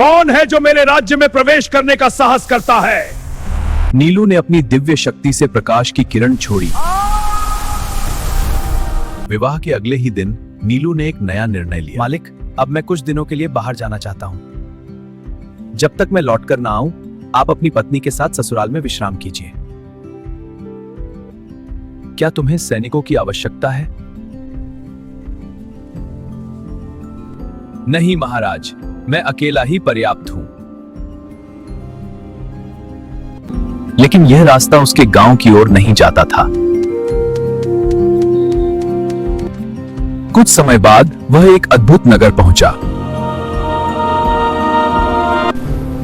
कौन है जो मेरे राज्य में प्रवेश करने का साहस करता है? नीलू ने अपनी दिव्य शक्ति से प्रकाश की किरण छोड़ी। विवाह के अगले ही दिन नीलू ने एक नया निर्णय लिया। मालिक, अब मैं कुछ दिनों के लिए बाहर जाना चाहता हूं। जब तक मैं लौटकर ना आऊं, आप अपनी पत्नी के साथ ससुराल में विश्राम कीजिए। क्या तुम्हें सैनिकों की आवश्यकता है? नहीं महाराज, मैं अकेला ही पर्याप्त हूं। लेकिन यह रास्ता उसके गांव की ओर नहीं जाता था। कुछ समय बाद वह एक अद्भुत नगर पहुंचा।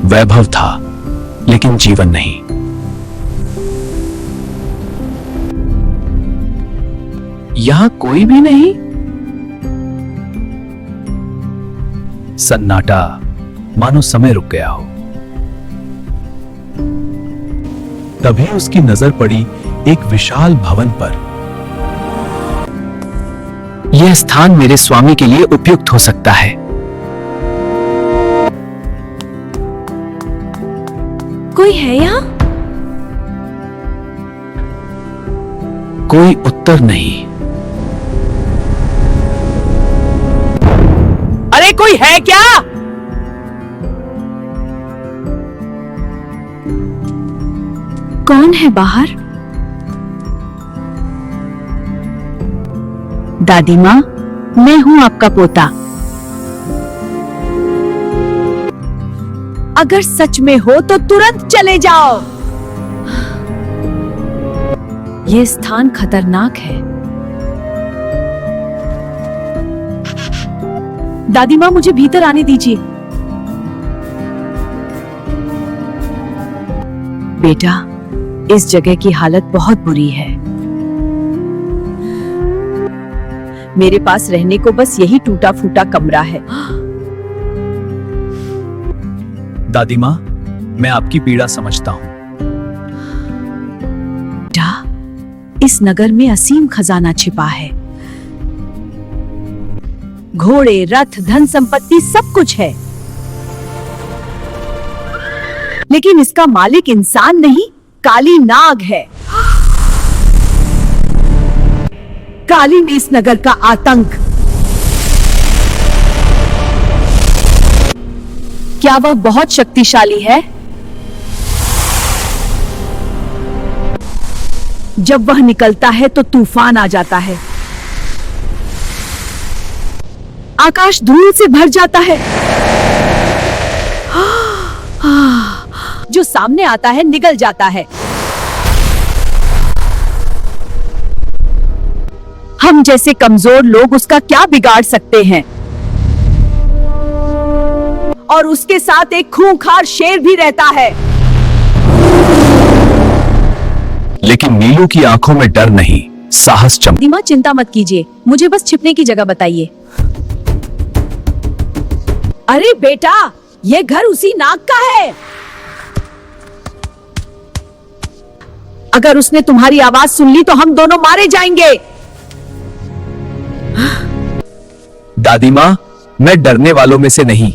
वैभव था, लेकिन जीवन नहीं। यहां कोई भी नहीं। सन्नाटा, मानो समय रुक गया हो। तभी उसकी नजर पड़ी एक विशाल भवन पर। यह स्थान मेरे स्वामी के लिए उपयुक्त हो सकता है। कोई है यहाँ? कोई उत्तर नहीं। अरे कोई है क्या? कौन है बाहर? दादी माँ, मैं हूं आपका पोता। अगर सच में हो तो तुरंत चले जाओ। यह स्थान खतरनाक है। दादी माँ, मुझे भीतर आने दीजिए। बेटा, इस जगह की हालत बहुत बुरी है। मेरे पास रहने को बस यही टूटा फूटा कमरा है। दादी माँ, मैं आपकी पीड़ा समझता हूं। बेटा, इस नगर में असीम खजाना छिपा है। घोड़े, रथ, धन संपत्ति सब कुछ है। लेकिन इसका मालिक इंसान नहीं, काली नाग है। काली में इस नगर का आतंक। क्या वह बहुत शक्तिशाली है? जब वह निकलता है तो तूफान आ जाता है। आकाश धूल से भर जाता है। जो सामने आता है निगल जाता है। हम जैसे कमजोर लोग उसका क्या बिगाड़ सकते हैं? और उसके साथ एक खूंखार शेर भी रहता है। लेकिन नीलू की आंखों में डर नहीं, साहस चमका। दादी माँ, चिंता मत कीजिए, मुझे बस छिपने की जगह बताइए। अरे बेटा, ये घर उसी नाग का है। अगर उसने तुम्हारी आवाज सुन ली तो हम दोनों मारे जाएंगे। दादी माँ, मैं डरने वालों में से नहीं।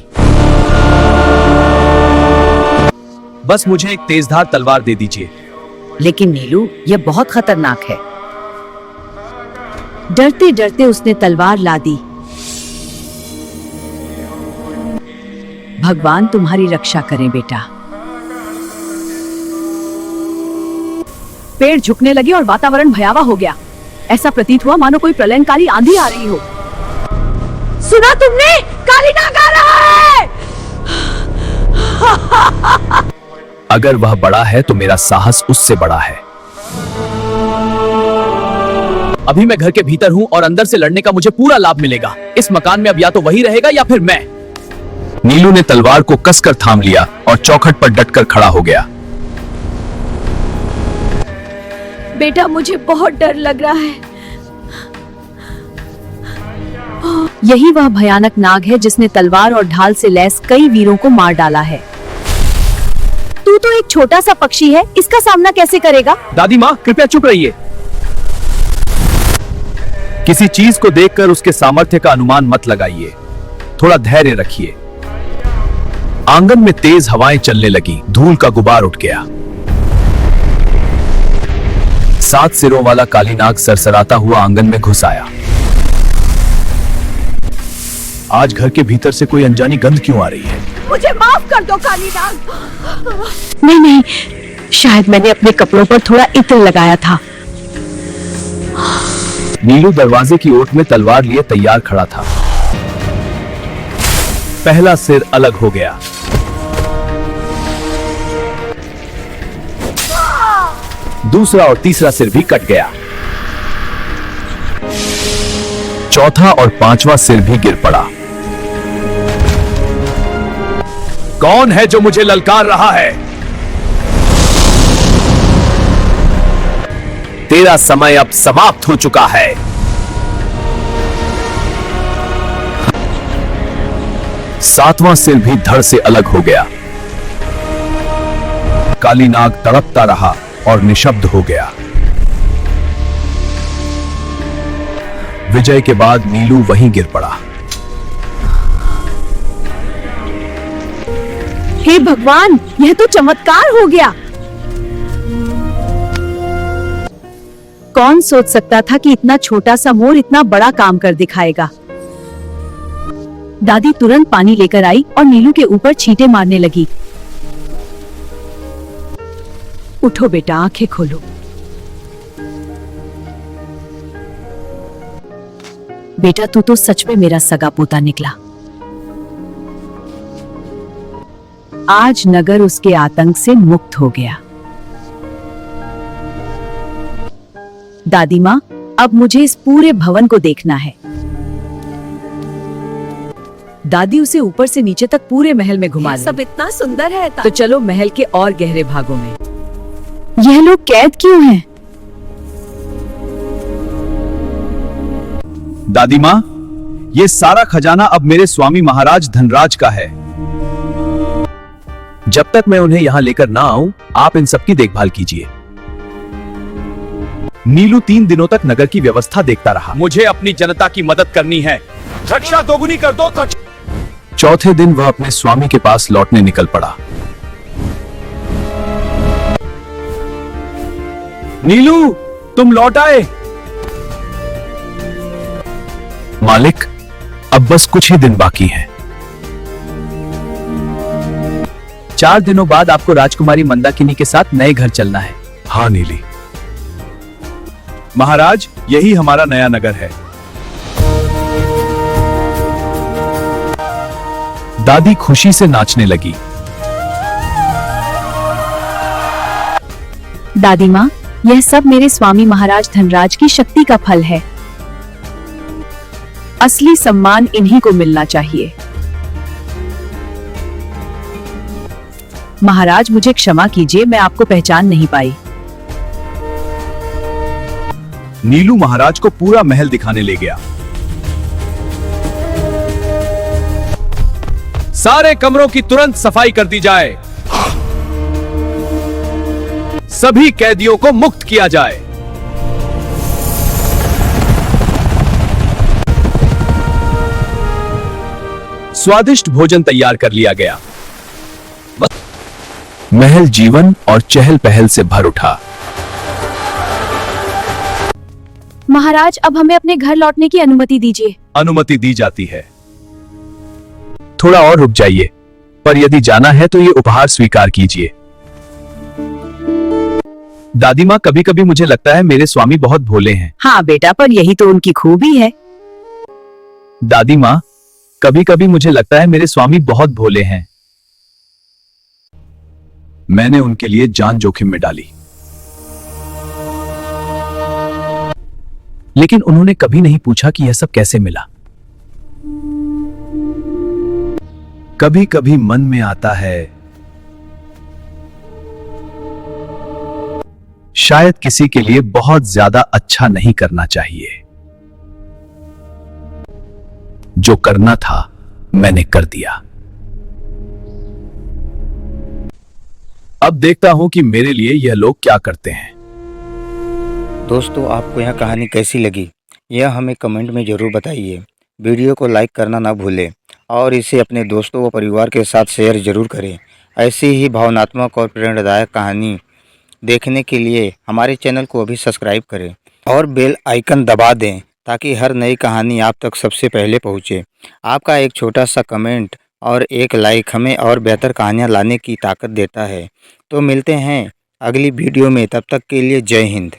बस मुझे एक तेजधार तलवार दे दीजिए। लेकिन नीलू, यह बहुत खतरनाक है। डरते डरते उसने तलवार ला दी। भगवान तुम्हारी रक्षा करें बेटा। पेड़ झुकने लगे और वातावरण भयावह हो गया। ऐसा प्रतीत हुआ मानो कोई प्रलयंकारी आंधी आ रही हो। सुना तुमने? काली नाग आ रहा है। अगर वह बड़ा है तो मेरा साहस उससे बड़ा है। अभी मैं घर के भीतर हूं और अंदर से लड़ने का मुझे पूरा लाभ मिलेगा। इस मकान में अब या तो वही रहेगा या फिर मैं। नीलू ने तलवार को कसकर थाम लिया और चौखट पर डटकर खड़ा हो गया। बेटा, मुझे बहुत डर लग रहा है। यही वह भयानक नाग है जिसने तलवार और ढाल से लैस कई वीरों को मार डाला है। तू तो एक छोटा सा पक्षी है, इसका सामना कैसे करेगा? दादी माँ, कृपया चुप रहिए। किसी चीज को देखकर उसके सामर्थ्य का अनुमान मत लगाइए। थोड़ा धैर्य रखिए। आंगन में तेज हवाएं चलने लगी, धूल का गुबार उठ गया। 7 सिरों वाला काली नाग सरसराता हुआ आंगन में घुस आया। आज घर के भीतर से कोई अनजानी गंध क्यों आ रही है? मुझे माफ कर दो काली नाग। नहीं नहीं, शायद मैंने अपने कपड़ों पर थोड़ा इत्र लगाया था। नीलू दरवाजे की ओट में तलवार लिए तैयार खड़ा था। पहला सिर अलग हो गया। दूसरा और तीसरा सिर भी कट गया। चौथा और पांचवा सिर भी गिर पड़ा। कौन है जो मुझे ललकार रहा है? तेरा समय अब समाप्त हो चुका है। सातवां सिर भी धड़ से अलग हो गया। काली नाग तड़पता रहा और निशब्द हो गया। विजय के बाद नीलू वहीं गिर पड़ा। हे भगवान, यह तो चमत्कार हो गया। कौन सोच सकता था कि इतना छोटा सा मोर इतना बड़ा काम कर दिखाएगा। दादी तुरंत पानी लेकर आई और नीलू के ऊपर छींटे मारने लगी। उठो बेटा, आंखें खोलो। बेटा, तू तो सच में मेरा सगा पोता निकला। आज नगर उसके आतंक से मुक्त हो गया। दादी माँ, अब मुझे इस पूरे भवन को देखना है। दादी उसे ऊपर से नीचे तक पूरे महल में घुमा सब इतना सुंदर है। तो चलो महल के और गहरे भागों में। यह लोग कैद क्यों हैं? दादी माँ, ये सारा खजाना अब मेरे स्वामी महाराज धनराज का है। जब तक मैं उन्हें यहाँ लेकर ना आऊं, आप इन सबकी देखभाल कीजिए। नीलू 3 दिनों तक नगर की व्यवस्था देखता रहा। मुझे अपनी जनता की मदद करनी है। रक्षा दोगुनी कर दो। चौथे दिन वह अपने स्वामी के पास लौटने निकल पड़ा। नीलू, तुम लौट आए। मालिक, अब बस कुछ ही दिन बाकी हैं। 4 दिनों बाद आपको राजकुमारी मंदाकिनी के साथ नए घर चलना है। हाँ नीली। महाराज, यही हमारा नया नगर है। दादी खुशी से नाचने लगी। दादी माँ, यह सब मेरे स्वामी महाराज धनराज की शक्ति का फल है। असली सम्मान इन्हीं को मिलना चाहिए। महाराज, मुझे क्षमा कीजिए, मैं आपको पहचान नहीं पाई। नीलू महाराज को पूरा महल दिखाने ले गया। सारे कमरों की तुरंत सफाई कर दी जाए। सभी कैदियों को मुक्त किया जाए। स्वादिष्ट भोजन तैयार कर लिया गया। महल जीवन और चहल पहल से भर उठा। महाराज, अब हमें अपने घर लौटने की अनुमति दीजिए। अनुमति दी जाती है। थोड़ा और रुक जाइए, पर यदि जाना है तो ये उपहार स्वीकार कीजिए। दादी माँ, कभी कभी मुझे लगता है मेरे स्वामी बहुत भोले हैं। हाँ बेटा, पर यही तो उनकी खूबी है। दादी माँ, कभी कभी मुझे लगता है मेरे स्वामी बहुत भोले हैं। मैंने उनके लिए जान जोखिम में डाली, लेकिन उन्होंने कभी नहीं पूछा कि यह सब कैसे मिला। कभी कभी मन में आता है, शायद किसी के लिए बहुत ज्यादा अच्छा नहीं करना चाहिए। जो करना था मैंने कर दिया। अब देखता हूं कि मेरे लिए यह लोग क्या करते हैं। दोस्तों, आपको यह कहानी कैसी लगी, यह हमें कमेंट में ज़रूर बताइए। वीडियो को लाइक करना ना भूलें और इसे अपने दोस्तों व परिवार के साथ शेयर ज़रूर करें। ऐसी ही भावनात्मक और प्रेरणादायक कहानी देखने के लिए हमारे चैनल को अभी सब्सक्राइब करें और बेल आइकन दबा दें ताकि हर नई कहानी आप तक सबसे पहले पहुंचे। आपका एक छोटा सा कमेंट और एक लाइक हमें और बेहतर कहानियां लाने की ताकत देता है। तो मिलते हैं अगली वीडियो में, तब तक के लिए जय हिंद।